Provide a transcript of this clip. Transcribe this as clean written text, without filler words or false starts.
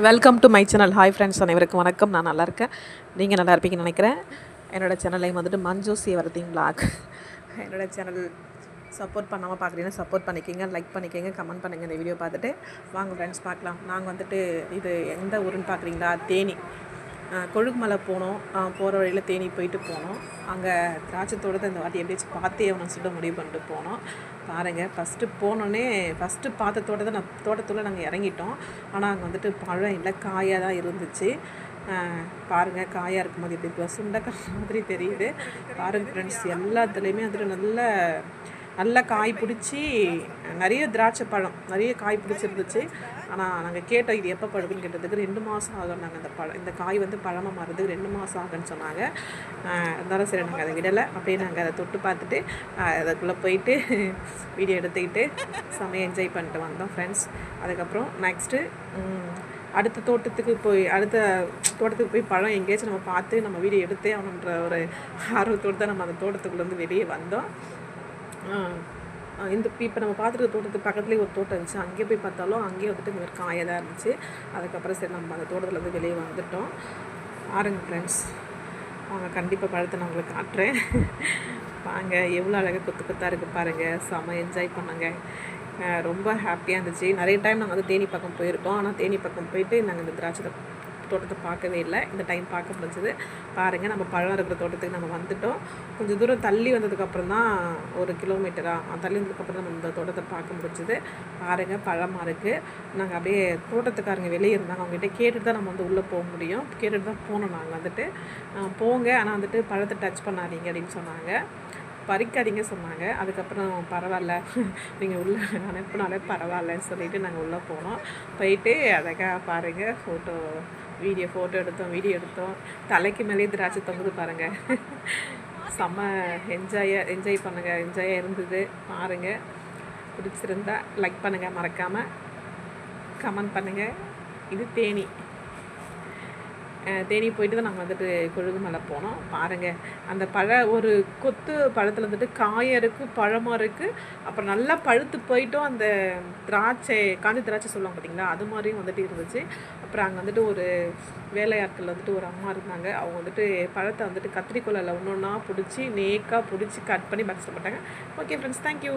Welcome to my channel. Hi friends, அனைவருக்கும் வணக்கம். நான் நல்லா இருக்கேன், நீங்கள் நல்லா இருப்பீங்கன்னு நினைக்கிறேன். என்னோடய சேனலையும் வந்துட்டு மஞ்சூஸ் எவரிதிங் vlog. என்னோடய சேனல் சப்போர்ட் பண்ணாமல் பார்க்குறீங்கன்னா சப்போர்ட் பண்ணிக்கோங்க, லைக் பண்ணிக்கோங்க, கமெண்ட் பண்ணுங்கள். இந்த வீடியோ பார்த்துட்டு வாங்க ஃப்ரெண்ட்ஸ் பார்க்கலாம். நாங்கள் வந்துட்டு இது எந்த ஊருன்னு பார்க்குறீங்களா? தேனி. கொழுகுமலை போனோம். போகிற வழியில் தேனி போயிட்டு போனோம். அங்கே திராட்சை தோட்டத்தை இந்த வாட்டி எப்படியாச்சும் பார்த்தே அவனை சொல்லிட்டு முடிவு பண்ணிட்டு போனோம். பாருங்கள், ஃபஸ்ட்டு பார்த்த தோட்டத்துள்ளே நாங்கள் இறங்கிட்டோம். ஆனால் அங்கே வந்துட்டு பழம் இல்லை, காயாக தான் இருந்துச்சு. பாருங்கள், காயாக இருக்கும்போது எப்படி இப்போ சுண்டைக்காய் மாதிரி தெரியுது. பாருங்கள் ஃப்ரெண்ட்ஸ், எல்லாத்துலேயுமே வந்துட்டு நல்ல காய் பிடிச்சி நிறைய திராட்சை பழம் நிறைய காய் பிடிச்சிருந்துச்சு. ஆனால் நாங்கள் கேட்டோம் இது எப்போ பழுதுன்னு கேட்டதுக்கு 2 மாதம் ஆகும். நாங்கள் இந்த காய் வந்து பழமாக மாறுறதுக்கு 2 மாதம் ஆகுன்னு சொன்னாங்க. இருந்தாலும் சரி, நாங்கள் அதை விடலை. அப்படியே நாங்கள் அதை தொட்டு பார்த்துட்டு அதுக்குள்ளே போயிட்டு வீடியோ எடுத்துக்கிட்டு செம்மையாக என்ஜாய் பண்ணிட்டு வந்தோம் ஃப்ரெண்ட்ஸ். அதுக்கப்புறம் நெக்ஸ்ட்டு அடுத்த தோட்டத்துக்கு போய் பழம் எங்கேயாச்சும் நம்ம பார்த்து நம்ம வீடியோ எடுத்தே அவனுன்ற ஒரு ஆர்வத்தோடு தான் நம்ம அந்த தோட்டத்துக்குள்ளேருந்து வெளியே வந்தோம். இப்போ நம்ம பார்த்துட்டு தோட்டத்துக்கு பக்கத்துலேயே ஒரு தோட்டம் இருந்துச்சு. அங்கேயே போய் பார்த்தாலும் அங்கேயே வந்துட்டு இந்த மாதிரி காயாக தான் இருந்துச்சு. அதுக்கப்புறம் சரி, நம்ம அந்த தோட்டத்துலேருந்து வெளியே வந்துட்டோம். பாருங்கள் ஃப்ரெண்ட்ஸ், அவங்க கண்டிப்பாக பழத்தை நான் உங்களுக்கு காட்டுறேன். வாங்க, எவ்வளோ அழகாக கொத்தாக இருக்குது பாருங்கள். செம்ம என்ஜாய் பண்ணுங்க. ரொம்ப ஹாப்பியாக இருந்துச்சு. நிறைய டைம் நாங்கள் வந்து தேனி பக்கம் போயிருக்கோம். ஆனால் தேனி பக்கம் போயிட்டு நாங்கள் இந்த திராட்சை தோட்டத்தை பார்க்கவே இல்லை. இந்த டைம் பார்க்க முடிஞ்சது. பாருங்கள், நம்ம பழம் இருக்கிற தோட்டத்துக்கு நம்ம வந்துட்டோம். கொஞ்சம் தூரம் தள்ளி வந்ததுக்கப்புறம் தான், 1 கிலோமீட்டரா தள்ளி வந்ததுக்கப்புறம் நம்ம இந்த தோட்டத்தை பார்க்க முடிஞ்சது. பாருங்கள், பழமாக இருக்குது. நாங்கள் அப்படியே தோட்டத்துக்காரங்க வெளியே இருந்தாங்க, அவங்ககிட்ட கேட்டுட்டு தான் நம்ம வந்து உள்ளே போக முடியும். கேட்டுட்டு தான் போனோம். நாங்கள் வந்துட்டு போங்க, ஆனால் வந்துட்டு பழத்தை டச் பண்ணாதீங்க அப்படின்னு சொன்னாங்க, பறிக்காதீங்க சொன்னாங்க. அதுக்கப்புறம் பரவாயில்ல, நீங்கள் உள்ளே அனுப்புனாலே பரவாயில்லன்னு சொல்லிவிட்டு நாங்கள் உள்ளே போனோம். போயிட்டு அழகாக பாருங்கள், ஃபோட்டோ எடுத்தோம். தலைக்கு மேலேயே திராட்சை தொங்குது பாருங்கள். செம்ம என்ஜாய் பண்ணுங்கள். என்ஜாயாக இருந்தது. பாருங்கள், பிடிச்சிருந்தா லைக் பண்ணுங்கள், மறக்காமல் கமெண்ட் பண்ணுங்கள். இது தேனி போயிட்டு தான் நாங்கள் வந்துட்டு கொழுகுமலை போனோம். பாருங்கள், அந்த ஒரு கொத்து பழத்தில் வந்துட்டு காயாக இருக்குது, பழமாக இருக்குது. அப்புறம் நல்லா பழுத்து போயிட்டோம். அந்த காஞ்சி திராட்சை சொல்லுவாங்க பார்த்தீங்களா, அது மாதிரியும் வந்துட்டு இருந்துச்சு. அப்புறம் அங்கே வந்துட்டு ஒரு வேலையாட்கள் வந்துட்டு ஒரு அம்மா இருந்தாங்க. அவங்க வந்துட்டு பழத்தை வந்துட்டு கத்திரிக்கோலில் ஒன்று ஒன்றா பிடிச்சி நேக்காக பிடிச்சி கட் பண்ணி பாக்ஸில் போட்டாங்க. Okay friends, thank you.